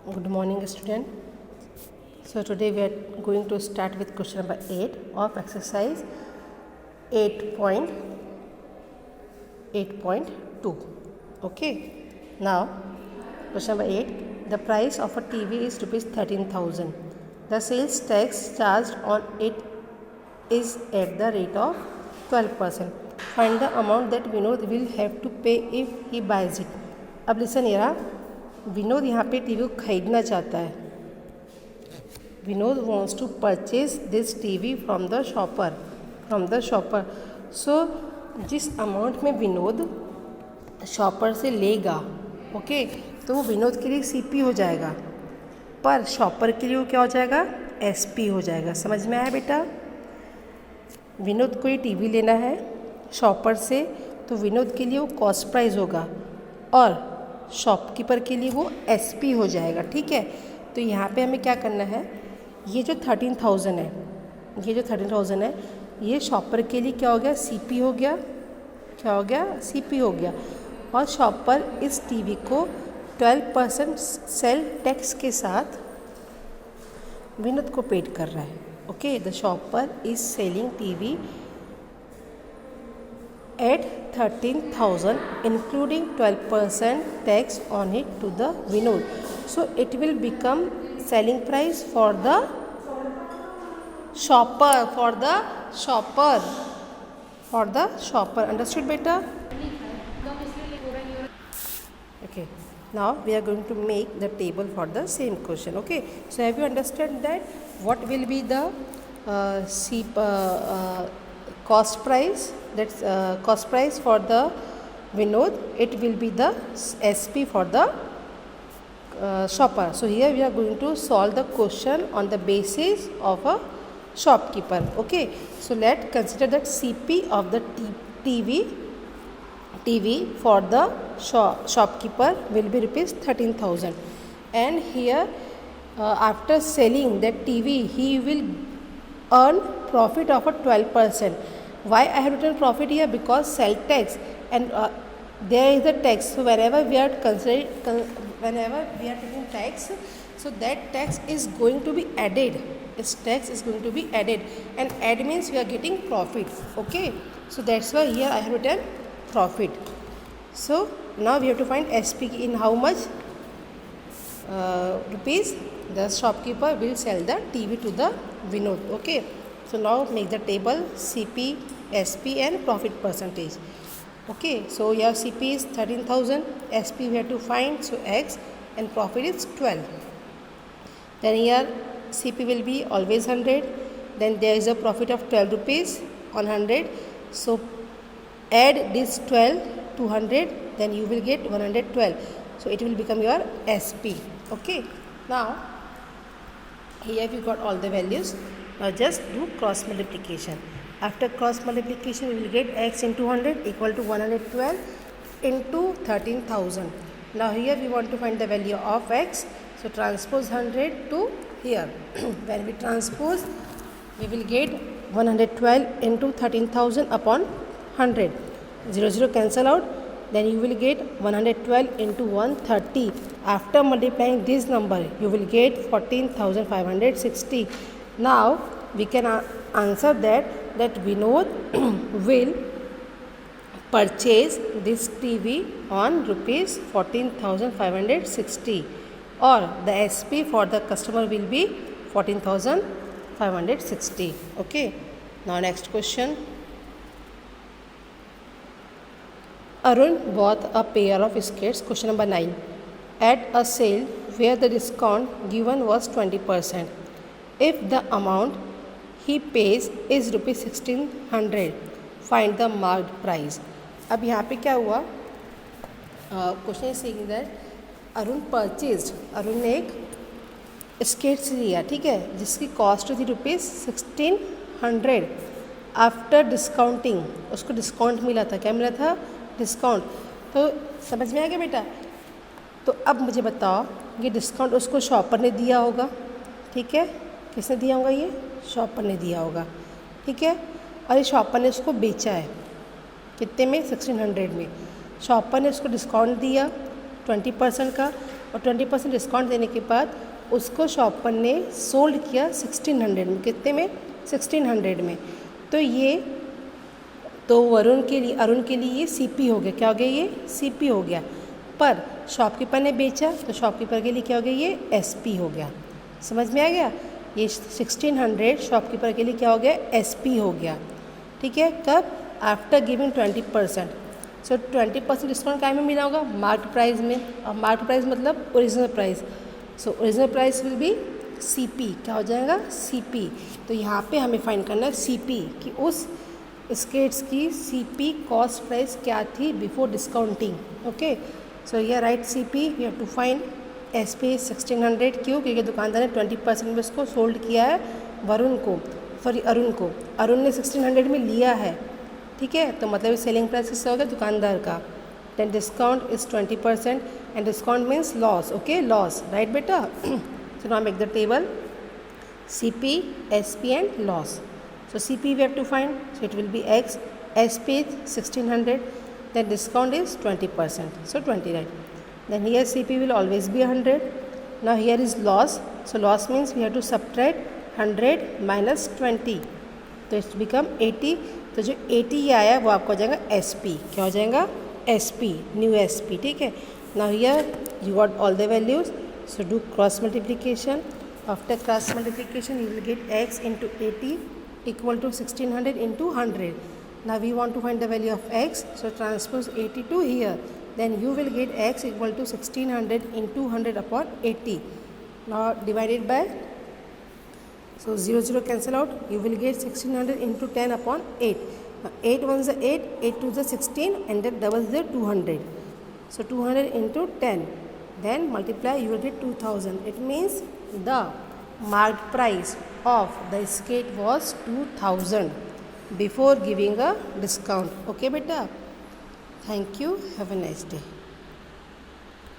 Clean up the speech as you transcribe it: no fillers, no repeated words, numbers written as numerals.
Good morning, student. So today we are going to start with question number 8 of exercise 8.8.2. Okay. Now, question number 8. The price of a TV is rupees 13,000. The sales tax charged on it is at the rate of 12%. Find the amount that Vinod will have to pay if he buys it. अब listen यार, विनोद यहाँ पे TV को खरीदना चाहता है. Vinod wants to purchase this TV from the shopper. So जिस amount में विनोद शॉपर से लेगा, ओके, तो वो विनोद के लिए सीपी हो जाएगा, पर शॉपर के लिए वो क्या हो जाएगा, एसपी हो जाएगा. समझ में आया बेटा? विनोद को ये टीवी लेना है शॉपर से, तो विनोद के लिए वो कॉस्ट प्राइस होगा और शॉपकीपर के लिए वो एसपी हो जाएगा. ठीक है, तो यहाँ पे हमें क्या करना है, ये जो 13,000 है, ये शॉपर के लिए क्या हो गया, सीपी हो गया. क्या हो गया, सीपी हो गया. और शॉपर इस टीवी को 12% सेल टैक्स के साथ विनोद को पेड कर रहा है. Okay, the shopper is selling TV at 13,000 including 12% tax on it to the Vinod. So it will become selling price for the shopper. Understood beta? Okay, now we are going to make the table for the same question. Okay, so have you understood that what will be the cost price? That's cost price for the Vinod. It will be the SP for the shopper. So here we are going to solve the question on the basis of a shopkeeper. Okay, so let's consider that CP of the TV for the shopkeeper will be rupees 13,000, and here after selling that TV he will earn profit of a 12%. Why I have written profit here? Because sell tax and there is a tax. So whenever we are taking tax, so that tax is going to be added. This tax is going to be added, and add means we are getting profit. Okay, so that's why here I have written profit. So now we have to find SP in how much rupees the shopkeeper will sell the TV to the Vinod. Okay. So now make the table CP, SP and profit percentage. Okay, so your CP is 13,000, SP we have to find, so X, and profit is 12. Then here CP will be always 100, then there is a profit of 12 rupees on 100. So add this 12 to 100, then you will get 112. So it will become your SP. Okay, now here we got all the values. Now just do cross multiplication. After cross multiplication we will get x into 100 equal to 112 into 13,000. Now here we want to find the value of x. So transpose 100 to here. When we transpose, we will get 112 into 13,000 upon 100. 0 0 cancel out. Then you will get 112 into 130. After multiplying this number, you will get 14,560. Now we can answer that Vinod will purchase this TV on rupees 14,560, or the SP for the customer will be 14,560. Okay. Now next question. Arun bought a pair of skates. Question number 9. At a sale where the discount given was 20%. If the amount he pays is rupees 1600, find the marked price. अब यहाँ पे क्या हुआ, question is saying that Arun ने एक skates लिया, ठीक है, जिसकी कॉस्ट थी रुपीज़ 1600. आफ्टर डिस्काउंटिंग उसको डिस्काउंट मिला था. क्या मिला था? डिस्काउंट. तो समझ में आ गया बेटा? तो अब मुझे बताओ, ये डिस्काउंट उसको शॉपर ने दिया होगा, ठीक है, किसने दिया होगा? ये शॉपर ने दिया होगा, ठीक है, और ये शॉपर ने उसको बेचा है कितने में? 1600 में. शॉपर ने उसको डिस्काउंट दिया 20% का, और 20% डिस्काउंट देने के बाद उसको शॉपर ने सोल्ड किया 1600 में। कितने में? 1600 में। तो अरुण के लिए ये CP हो गया। क्या हो गया? ये CP हो गया। पर शॉपकीपर ने बेचा तो शॉपकीपर के लिए क्या हो गया? ये SP हो गया। समझ में आ गया? ये 1600 शॉपकीपर के लिए क्या हो गया? SP हो गया। ठीक है। कब? After giving 20%। सो 20% डिस्काउंट क्या में मिला होगा? मार्क्ड प्राइस में। और मार्क्ड प्राइस मतलब original price. So original price will be CP। क्या हो जाएगा? CP। तो यहाँ पे हमें फाइंड करना है CP कि उस स्केट्स की CP कॉस्ट प्राइस क्या थी बिफोर डिस्काउंटिंग। ओके, सो ये right CP we have to find SP 1600। क्यों? क्योंकि दुकानदार ने 20% में इसको सोल्ड किया है अरुण को। अरुण ने 1600 में लिया है। ठीक है, तो मतलब सेलिंग प्राइस किसका होगा? दुकानदार का। Then discount is 20% and discount means loss. Okay, loss, right बेटा? So now make the table CP, SP and loss. So CP we have to find, so it will be X, SP is 1600, then discount is 20%, so 20, right? Then here CP will always be 100. Now here is loss, so loss means we have to subtract 100 minus 20, तो it become 80. तो जो 80 ये आया वो आपको हो जाएगा SP। क्या हो जाएगा? SP, new SP। ठीक है। Now here you got all the values, so do cross multiplication. After cross multiplication you will get X into 80 equal to 1600 into 100. Now we want to find the value of X, so transpose 80 to here. Then you will get X equal to 1600 into 100 upon 80. Now divided by, so 0 cancel out, you will get 1600 into 10 upon 8. Now 8 ones are 8, 8 twos are 16 and then doubles the 200. So 200 into 10, then multiply, you will get 2000. It means the marked price of the skate was 2000 before giving a discount. Okay beta, thank you, have a nice day.